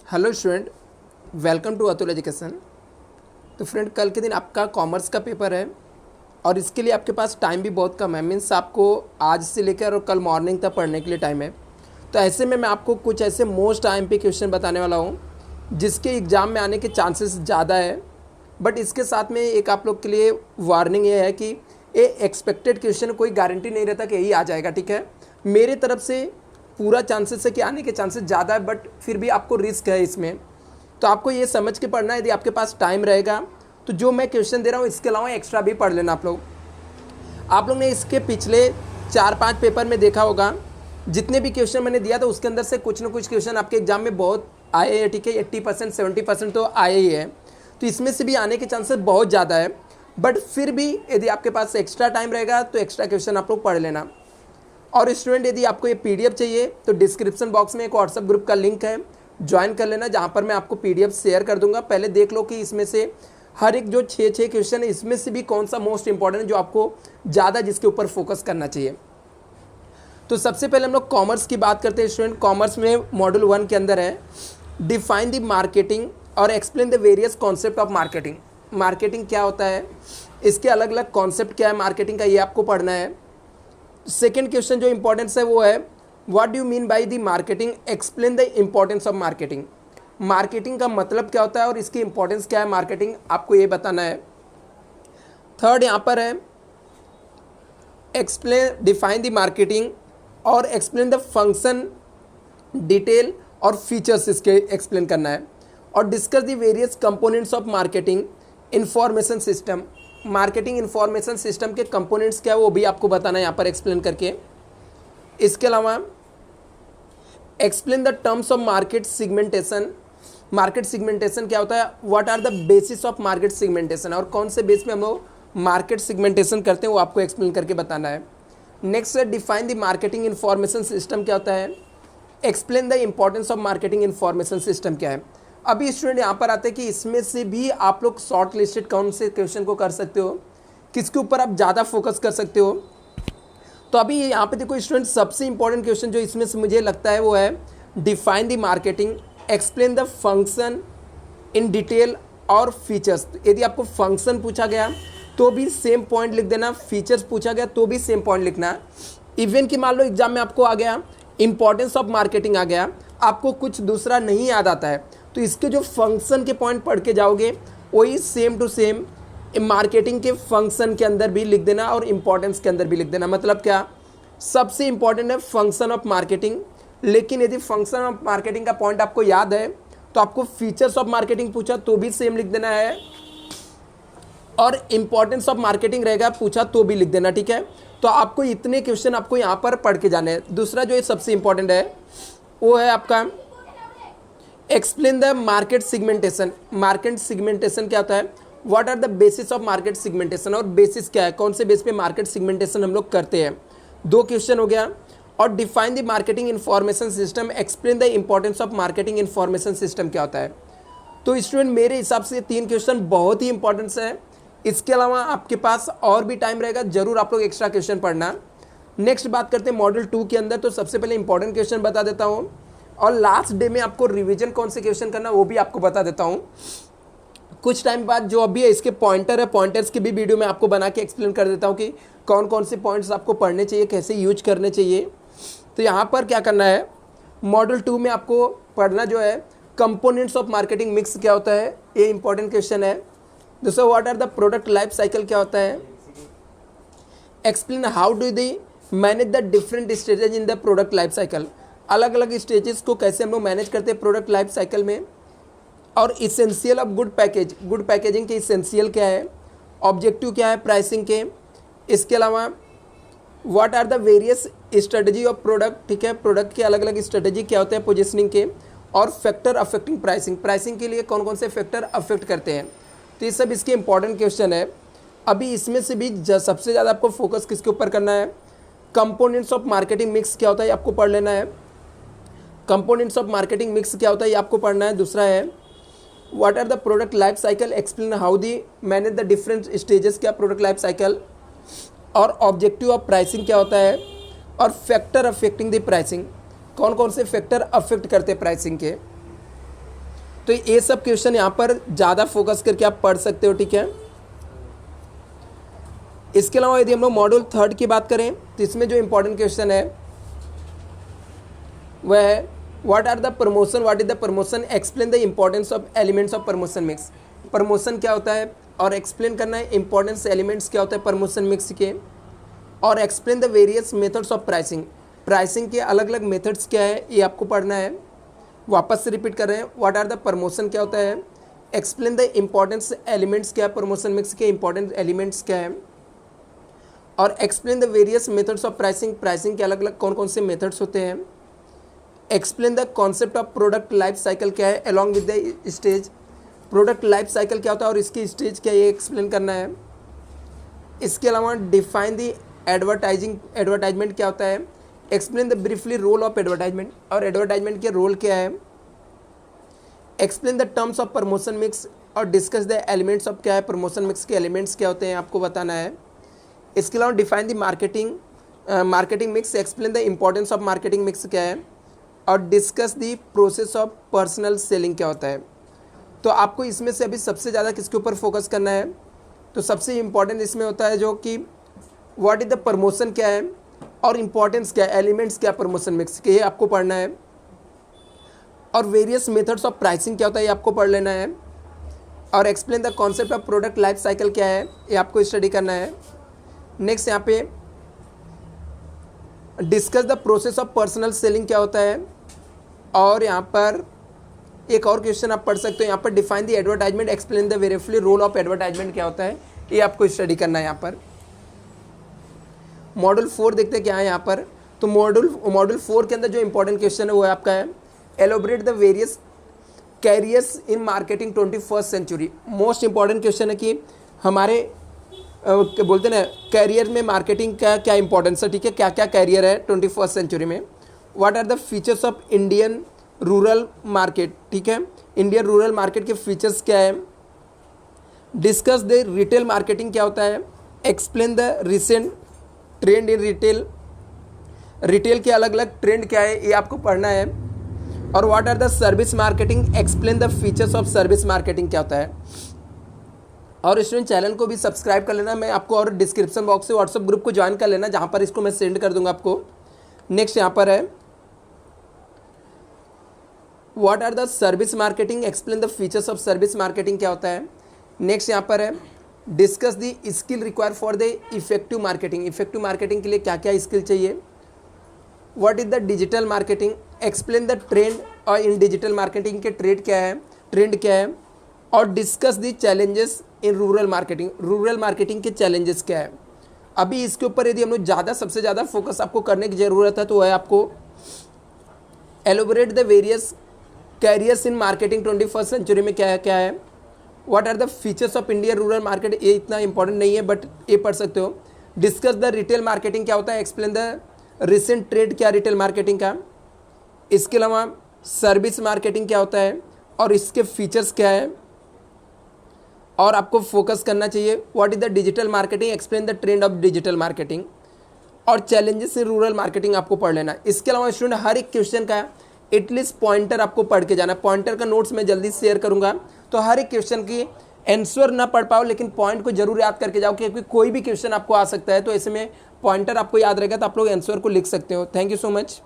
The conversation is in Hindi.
Hello student, welcome to Atul education. तो फ्रेंड, कल के दिन आपका कॉमर्स का पेपर है और इसके लिए आपके पास टाइम भी बहुत कम है। मीन्स आपको आज से लेकर और कल मॉर्निंग तक पढ़ने के लिए टाइम है। तो ऐसे में मैं आपको कुछ ऐसे मोस्ट IMP क्वेश्चन बताने वाला हूँ जिसके एग्ज़ाम में आने के चांसेस ज़्यादा है। बट इसके साथ में एक आप लोग के लिए वार्निंग ये है कि ये एक्सपेक्टेड क्वेश्चन कोई गारंटी नहीं रहता कि यही आ जाएगा। ठीक है, मेरे तरफ से पूरा चांसेस है कि आने के चांसेस ज़्यादा है, बट फिर भी आपको रिस्क है इसमें। तो आपको ये समझ के पढ़ना है। यदि आपके पास टाइम रहेगा तो जो मैं क्वेश्चन दे रहा हूँ इसके अलावा एक्स्ट्रा भी पढ़ लेना आप लोग ने इसके पिछले 4-5 पेपर में देखा होगा, जितने भी क्वेश्चन मैंने दिया था उसके अंदर से कुछ ना कुछ क्वेश्चन आपके एग्जाम में बहुत आए हैं। ठीक है, 80% 70% तो आए ही है। तो इसमें से भी आने के चांसेस बहुत ज़्यादा है। बट फिर भी यदि आपके पास एक्स्ट्रा टाइम रहेगा तो एक्स्ट्रा क्वेश्चन आप लोग पढ़ लेना। और स्टूडेंट, यदि आपको ये PDF चाहिए तो डिस्क्रिप्शन बॉक्स में एक व्हाट्सएप ग्रुप का लिंक है, ज्वाइन कर लेना, जहाँ पर मैं आपको PDF शेयर कर दूंगा। पहले देख लो कि इसमें से हर एक जो 6 क्वेश्चन है इसमें से भी कौन सा मोस्ट इंपॉर्टेंट है जो आपको ज़्यादा जिसके ऊपर फोकस करना चाहिए। तो सबसे पहले हम लोग कॉमर्स की बात करते हैं। स्टूडेंट, कॉमर्स में मॉड्यूल 1 के अंदर है डिफाइन द मार्केटिंग और explain the various concept of marketing. Marketing क्या होता है, इसके अलग अलग कॉन्सेप्ट क्या है मार्केटिंग का, ये आपको पढ़ना है। सेकेंड क्वेश्चन जो इंपॉर्टेंस है वो है what do you mean by the marketing, explain the importance of marketing. Marketing का मतलब क्या होता है और इसकी इंपॉर्टेंस क्या है मार्केटिंग, आपको ये बताना है। थर्ड यहाँ पर है एक्सप्लेन डिफाइन द मार्केटिंग और एक्सप्लेन द फंक्शन, डिटेल और फीचर्स इसके एक्सप्लेन करना है। और discuss the various components of marketing information system. Marketing information system के कंपोनेंट्स क्या है वो भी आपको बताना है यहाँ पर एक्सप्लेन करके। इसके अलावा explain the terms of market segmentation. Market segmentation क्या होता है, what are the basis of market segmentation, और कौन से बेस पे हम लोग मार्केट सिगमेंटेशन करते हैं वो आपको एक्सप्लेन करके बताना है। नेक्स्ट है define the marketing information system क्या होता है, explain the importance of marketing information system क्या है। अभी स्टूडेंट यहाँ पर आते हैं कि इसमें से भी आप लोग शॉर्ट लिस्टेड कौन से क्वेश्चन को कर सकते हो, किसके ऊपर आप ज़्यादा फोकस कर सकते हो। तो अभी यहाँ पे देखो स्टूडेंट, सबसे इंपॉर्टेंट क्वेश्चन जो इसमें से मुझे लगता है वो है define the marketing, explain the function in detail और फीचर्स। यदि आपको फंक्शन पूछा गया तो भी सेम पॉइंट लिख देना, फीचर्स पूछा गया तो भी सेम पॉइंट लिखना। इवन कि मान लो एग्जाम में आपको आ गया इंपॉर्टेंस ऑफ मार्केटिंग आ गया, आपको कुछ दूसरा नहीं याद आता है तो इसके जो फंक्शन के पॉइंट पढ़ के जाओगे वही सेम टू सेम मार्केटिंग के फंक्शन के अंदर भी लिख देना और इम्पॉर्टेंस के अंदर भी लिख देना। मतलब क्या, सबसे इंपॉर्टेंट है फंक्शन ऑफ मार्केटिंग, लेकिन यदि फंक्शन ऑफ मार्केटिंग का पॉइंट आपको याद है तो आपको फीचर्स ऑफ मार्केटिंग पूछा तो भी सेम लिख देना है, और इंपॉर्टेंस ऑफ मार्केटिंग रहेगा पूछा तो भी लिख देना। ठीक है, तो आपको इतने क्वेश्चन आपको यहाँ पर पढ़ के जाने हैं। दूसरा जो सबसे इंपॉर्टेंट है वो है आपका explain the market segmentation. Market segmentation क्या होता है, what are the basis of market segmentation, और बेसिस क्या है, कौन से बेस पे मार्केट सिगमेंटेशन हम लोग करते हैं। 2 क्वेश्चन हो गया। और define the marketing information system, explain the importance of marketing information system क्या होता है। तो स्टूडेंट, मेरे हिसाब से 3 क्वेश्चन बहुत ही इंपॉर्टेंस है। इसके अलावा आपके पास और भी टाइम रहेगा, जरूर आप लोग एक्स्ट्रा क्वेश्चन पढ़ना। नेक्स्ट बात करते हैं मॉड्यूल 2 के अंदर। तो सबसे पहले इंपॉर्टेंट क्वेश्चन बता देता हूँ और लास्ट डे में आपको रिवीजन कौन से क्वेश्चन करना वो भी आपको बता देता हूँ। कुछ टाइम बाद जो अभी है इसके पॉइंटर है, पॉइंटर्स की भी वीडियो मैं आपको बना के एक्सप्लेन कर देता हूँ कि कौन कौन से पॉइंट्स आपको पढ़ने चाहिए, कैसे यूज करने चाहिए। तो यहाँ पर क्या करना है, मॉड्यूल 2 में आपको पढ़ना जो है कंपोनेंट्स ऑफ मार्केटिंग मिक्स क्या होता है, ये इंपॉर्टेंट क्वेश्चन है। दूसरा what are the product life cycle क्या होता है, explain how do they manage the different stages in the product life cycle. अलग अलग स्टेजेस को कैसे हम लोग मैनेज करते हैं प्रोडक्ट लाइफ साइकिल में। और essential of good package, good packaging के इसेंशियल क्या है, ऑब्जेक्टिव क्या है प्राइसिंग के। इसके अलावा what are the various strategy of product, ठीक है, प्रोडक्ट के अलग अलग स्ट्रेटजी क्या होते हैं पोजिशनिंग के। और फैक्टर अफेक्टिंग प्राइसिंग, प्राइसिंग के लिए कौन कौन से फैक्टर अफेक्ट करते हैं। तो ये सब इसके इंपॉर्टेंट क्वेश्चन है। अभी इसमें से भी सबसे ज़्यादा आपको फोकस किसके ऊपर करना है, कंपोनेंट्स ऑफ मार्केटिंग मिक्स क्या होता है आपको पढ़ लेना है। कंपोनेंट्स ऑफ मार्केटिंग मिक्स क्या होता है ये आपको पढ़ना है। दूसरा है what are the product life cycle, explain how they manage the different stages क्या प्रोडक्ट लाइफ साइकिल। और ऑब्जेक्टिव ऑफ प्राइसिंग क्या होता है, और फैक्टर अफेक्टिंग द प्राइसिंग, कौन कौन से फैक्टर अफेक्ट करते हैं प्राइसिंग के। तो ये सब क्वेश्चन यहाँ पर ज़्यादा फोकस करके आप पढ़ सकते हो, ठीक है। इसके अलावा यदि हम लोग मॉड्यूल 3 की बात करें तो इसमें जो इम्पोर्टेंट क्वेश्चन है वह है what are the promotion, what is the promotion, explain the importance of elements of promotion mix. Promotion क्या होता है और एक्सप्लेन करना है इंपॉर्टेंस एलिमेंट्स क्या होता है प्रमोशन मिक्स के, और explain the various methods of pricing. Pricing के अलग अलग मेथड्स क्या है ये आपको पढ़ना है। वापस से रिपीट कर रहे हैं, व्हाट आर द प्रमोशन क्या होता है, एक्सप्लेन द इंपॉर्टेंस एलिमेंट्स क्या है प्रमोशन मिक्स के, इंपॉर्टेंट एलिमेंट्स क्या है, और explain the various methods of pricing. Pricing के अलग अलग कौन कौन से मेथड्स होते हैं। Explain the concept of product life cycle क्या है along with the stage. Product life cycle क्या होता है और इसकी स्टेज क्या है ये एक्सप्लेन करना है। इसके अलावा डिफाइन द एडवर्टाइजमेंट क्या होता है, explain the briefly role of advertisement, और एडवर्टाइजमेंट के रोल क्या है। Explain the terms of promotion mix और डिस्कस द एलिमेंट्स ऑफ क्या है प्रमोशन मिक्स के एलिमेंट्स क्या होते हैं आपको बताना है। इसके अलावा define the marketing mix, explain the importance of marketing mix क्या है, और discuss the process of personal selling क्या होता है। तो आपको इसमें से अभी सबसे ज़्यादा किसके ऊपर फोकस करना है, तो सबसे इम्पॉर्टेंट इसमें होता है जो कि व्हाट इज द प्रमोशन क्या है और इम्पॉर्टेंस क्या है, एलिमेंट्स क्या प्रमोशन मिक्स के, ये आपको पढ़ना है। और वेरियस मेथड्स ऑफ प्राइसिंग क्या होता है ये आपको पढ़ लेना है। और explain the concept of product life cycle क्या है ये आपको स्टडी करना है। नेक्स्ट यहाँ पे discuss the process of personal selling क्या होता है, और यहाँ पर एक और क्वेश्चन आप पढ़ सकते हो यहाँ पर define the advertisement, explain the वेरिफुली रोल ऑफ एडवर्टाइजमेंट क्या होता है ये आपको स्टडी करना है यहाँ पर। मॉड्यूल 4 देखते हैं क्या है यहाँ पर। तो मॉड्यूल 4 के अंदर जो इंपॉर्टेंट क्वेश्चन है वो है आपका है elaborate the various careers in marketing 21st century. Most important question है कि हमारे बोलते ना कैरियर में मार्केटिंग का क्या इंपॉर्टेंस है, ठीक है, क्या क्या कैरियर है 21st सेंचुरी में। What are the features of Indian rural market, ठीक है, इंडियन रूरल मार्केट के फीचर्स क्या है। डिस्कस द रिटेल मार्केटिंग क्या होता है, explain the recent trend in retail के अलग अलग ट्रेंड क्या है ये आपको पढ़ना है। और what are the service marketing, explain the features of service marketing क्या होता है। और स्टूडेंट चैनल को भी सब्सक्राइब कर लेना, मैं आपको और डिस्क्रिप्शन बॉक्स से व्हाट्सएप ग्रुप को ज्वाइन कर लेना जहाँ पर इसको मैं सेंड कर दूंगा आपको। नेक्स्ट यहाँ पर है what are the service marketing, explain the features of service marketing क्या होता है। नेक्स्ट यहाँ पर है discuss the skill require for the effective marketing, effective marketing के लिए क्या क्या स्किल चाहिए। What is the digital marketing, explain the trend, और इन डिजिटल मार्केटिंग के ट्रेंड क्या है, और discuss the challenges in rural marketing के चैलेंजेस क्या है। अभी इसके ऊपर यदि हम लोग सबसे ज़्यादा फोकस आपको करने की ज़रूरत है तो है आपको elaborate the various careers in marketing 21st century में क्या है। What are the features of Indian rural market, ये इतना इंपॉर्टेंट नहीं है बट ये पढ़ सकते हो। डिस्कस द रिटेल मार्केटिंग क्या होता है, एक्सप्लेन द रिसेंट ट्रेंड क्या रिटेल मार्केटिंग का। इसके अलावा सर्विस मार्केटिंग क्या होता है और इसके फीचर्स क्या है, और आपको फोकस करना चाहिए what is the digital marketing, explain the trend of digital marketing, और चैलेंजेस इन रूरल मार्केटिंग आपको पढ़ लेना। इसके अलावा स्टूडेंट हर एक क्वेश्चन का एटलीस्ट पॉइंटर आपको पढ़ के जाना। पॉइंटर का नोट्स मैं जल्दी शेयर करूंगा, तो हर एक क्वेश्चन की आंसर ना पढ़ पाओ लेकिन पॉइंट को जरूर याद करके जाओ, क्योंकि कोई भी क्वेश्चन आपको आ सकता है, तो ऐसे में पॉइंटर आपको याद रहेगा तो आप लोग आंसर को लिख सकते हो। Thank you so much.